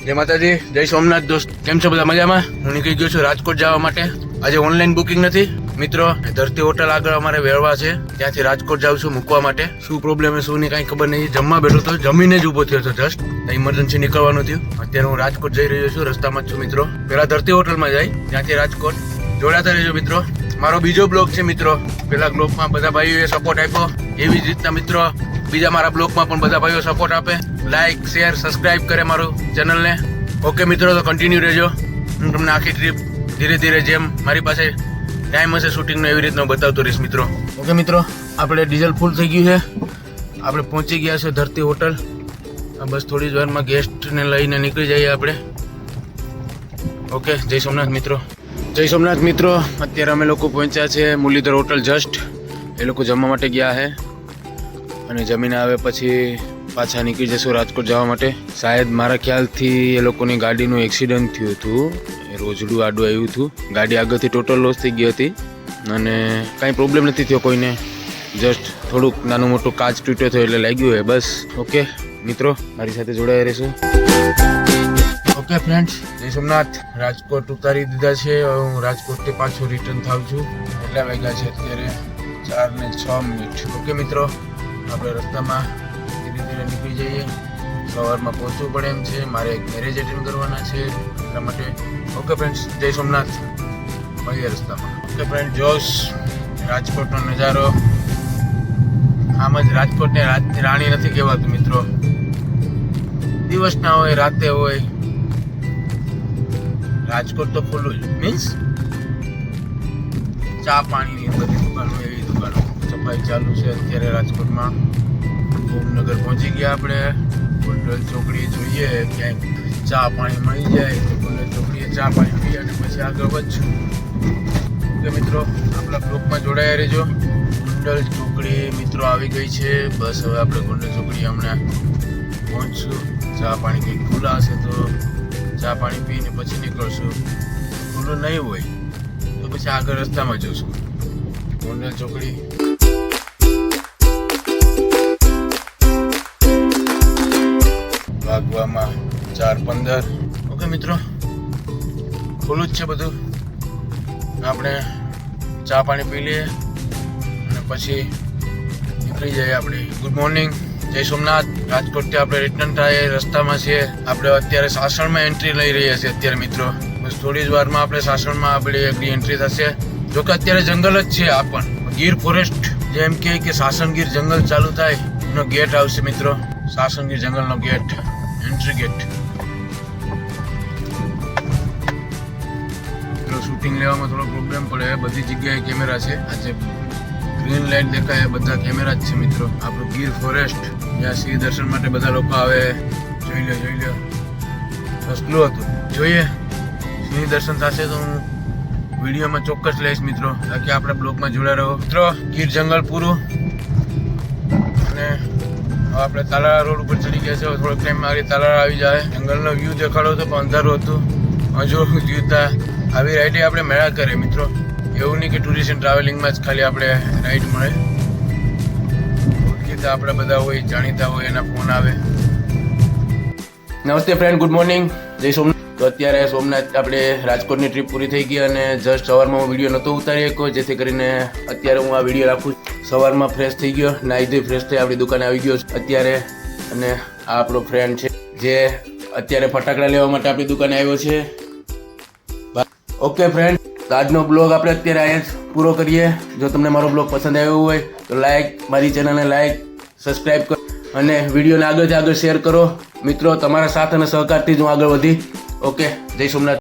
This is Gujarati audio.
જય માતાજી, જય સોમનાથ દોસ્ત. કેમ છો બધા? મજામાં? હું નીકળી ગયો છું રાજકોટ જવા માટે. આજે ઓનલાઈન બુકિંગ નથી મિત્રો. ધરતી હોટલ આગળ અમારે વેરવા છે, ત્યાંથી રાજકોટ જાઉં છું મૂકવા માટે. શું પ્રોબ્લેમ શું નહીં કઈ ખબર નહીં. જમવા બેઠો તો જમીને જ ઉભો થયો હતો. જસ્ટ ઇમરજન્સી નીકળવાનું થયું. અત્યારે હું રાજકોટ જઈ રહ્યો છું, રસ્તામાં જ છું મિત્રો. પેલા ધરતી હોટલમાં જાય, ત્યાંથી રાજકોટ. જોડાતા રહેજો મિત્રો. મારો બીજો બ્લોગ છે મિત્રો. પેલા બ્લોગમાં બધા ભાઈઓએ સપોર્ટ આપ્યો, એવી જ રીતના મિત્રો બીજા મારા બ્લોગમાં પણ બધા ભાઈઓ સપોર્ટ આપે. લાઈક, શેર, સબસ્ક્રાઇબ કરે મારું ચેનલને. ઓકે મિત્રો, તો કન્ટિન્યુ રહેજો. હું તમને આખી ટ્રીપ ધીરે ધીરે જેમ મારી પાસે ટાઈમ હશે શૂટિંગનો એવી રીતના બતાવતો રહીશ મિત્રો. ઓકે મિત્રો, આપણે ડીઝલ ફૂલ થઈ ગયું છે. આપણે પહોંચી ગયા છે ધરતી હોટલ. બસ થોડી જ વારમાં ગેસ્ટને લઈને નીકળી જઈએ આપણે. ઓકે, જય સોમનાથ મિત્રો. જય સોમનાથ મિત્રો. અત્યારે અમે લોકો પહોંચ્યા છે મુરલીધર હોટલ. જસ્ટ એ લોકો જમવા માટે ગયા છે અને જમીને આવે પછી પાછા નીકળી જશું રાજકોટ જવા માટે. શાયદ મારા ખ્યાલથી એ લોકોની ગાડીનું એક્સિડન્ટ થયું હતું. એ રોજડું આડું આવ્યું હતું. ગાડી આગળથી ટોટલ લોસ થઈ ગઈ હતી અને કાંઈ પ્રોબ્લેમ નથી થયો કોઈને. જસ્ટ થોડુંક નાનું મોટું કાચ તૂટ્યો થયો એટલે લાગ્યું હોય બસ. ઓકે મિત્રો, મારી સાથે જોડાયા રહેશું. ઓકે ફ્રેન્ડ્સ, જય સોમનાથ. રાજકોટ ઉતારી દીધા છે. હવે હું રાજકોટથી પાછું રિટર્ન થાઉં છું. કેટલા વાગ્યા છે અત્યારે? 4:06. ઓકે મિત્રો, આપણે રસ્તામાં ધીરે ધીરે નીકળી જઈએ. સવારમાં પહોંચવું પડે એમ છે. મારે એક મેરેજ એટેન્ડ કરવાના છે એટલા માટે. ઓકે ફ્રેન્ડ્સ, જય સોમનાથ. મળીએ રસ્તામાં. ઓકે ફ્રેન્ડ, જોશ રાજકોટનો નજારો. આમ જ રાજકોટને રાતની રાણી નથી કહેવાતું મિત્રો. દિવસના હોય, રાતે હોય, રાજકોટ તો ખુલ્લું જ. મીન્સ ચા પાણીની બધી દુકાનો, એવી દુકાનો સફાઈ ચાલુ છે અત્યારે રાજકોટમાં. ભૂમનગર પહોંચી ગયા આપણે. ગોંડલ ચોકડીએ જોઈએ ક્યાંક ચા પાણી મળી જાય તો ગોંડલ ચોકડીએ ચા પાણી પી અને પછી આગળ વધશું. ઓકે મિત્રો, આપણા બ્લોકમાં જોડાયા રહેજો. ગોંડલ ચોકડી મિત્રો આવી ગઈ છે. બસ હવે આપણે ગોંડલ ચોકડી હમણાં પહોંચશું. ચા પાણી કંઈક ખુલ્લા હશે તો ચા પાણી પીને પછી નીકળશું. ખુલ્લું નહીં હોય તો પછી આગળ રસ્તામાં જશું. ગોંડલ ચોકડી વાગવામાં 4:15. ઓકે મિત્રો, ખુલ્લું જ છે બધું. આપણે ચા પાણી પી લઈએ અને પછી નીકળી જઈએ આપણે. ગુડ મોર્નિંગ, જય સોમનાથ. રાજકોટથી આપણે રિટર્ન થાય રસ્તામાં છીએ. આપણે અત્યારે સાસણમાં એન્ટ્રી લઈ રહ્યા છીએ અત્યારે મિત્રો. બસ થોડી જ વારમાં આપણે સાસણમાં આપણી એન્ટ્રી થશે. જોકે અત્યારે જંગલ જ છે. આ પણ ગીર ફોરેસ્ટ જેમ કે સાસણગીર જંગલ ચાલુ થાય એનો ગેટ આવશે મિત્રો. સાસણગીર જંગલનો ગેટ, એન્ટ્રી ગેટ. મિત્રો શૂટિંગ લેવામાં થોડો પ્રોબ્લેમ પડે. બધી જગ્યાએ કેમેરા છે. આજે ગ્રીન લાઇટ દેખાય બધા કેમેરા જ છે મિત્રો. આપણું ગીર ફોરેસ્ટ જ્યાં સિંહ દર્શન માટે બધા લોકો આવે. જોઈ લો સસલું હતું. જોઈએ સિંહ દર્શન થશે તો હું વિડીયોમાં ચોક્કસ લઈશ મિત્રો. બાકી આપણે બ્લોગમાં જોડા રહો મિત્રો. ગીર જંગલ પૂરું અને આપણે તાલાળા રોડ ઉપર ચડી ગયા છે. થોડોક ટાઈમ મારી તાલાળા આવી જાય. જંગલનો વ્યૂ દેખાડો હતો પણ અંધારું હતું. હજુ જીવતા આવી રાઈડે આપણે મેળા કરે મિત્રો. એવું નહીં કે ટુરિસ્ટ એન્ડ ટ્રાવેલિંગમાં જ ખાલી આપણે રાઈડ મળે. ઓળખીતા આપણે બધા હોય, જાણીતા હોય, એના ફોન આવે. નમસ્તે ફ્રેન્ડ, ગુડ મોર્નિંગ, જય સોમનાથ. તો અત્યારે સોમનાથ આપણે રાજકોટની ટ્રીપ પૂરી થઈ ગઈ અને જસ્ટ સવારમાં હું વિડીયો નહોતો ઉતારી શક્યો, જેથી કરીને અત્યારે હું આ વિડીયો રાખું. સવારમાં ફ્રેશ થઈ ગયો, નાહી ધોઈ ફ્રેશ થઈ આપણી દુકાને આવી ગયો અત્યારે. અને આ આપણો ફ્રેન્ડ છે જે અત્યારે ફટાકડા લેવા માટે આપણી દુકાને આવ્યો છે. ઓકે ફ્રેન્ડ, આજનો બ્લોગ આપણે અત્યારે અહીંયા જ પૂરો કરીએ. જો તમને મારો બ્લોગ પસંદ આવ્યો હોય તો મારી ચેનલને લાઈક, સબસ્ક્રાઈબ કરો અને વિડીયોને આગળથી આગળ શેર કરો મિત્રો. તમારા સાથ અને સહકારથી જ હું આગળ વધી. ઓકે, જય સોમનાથ.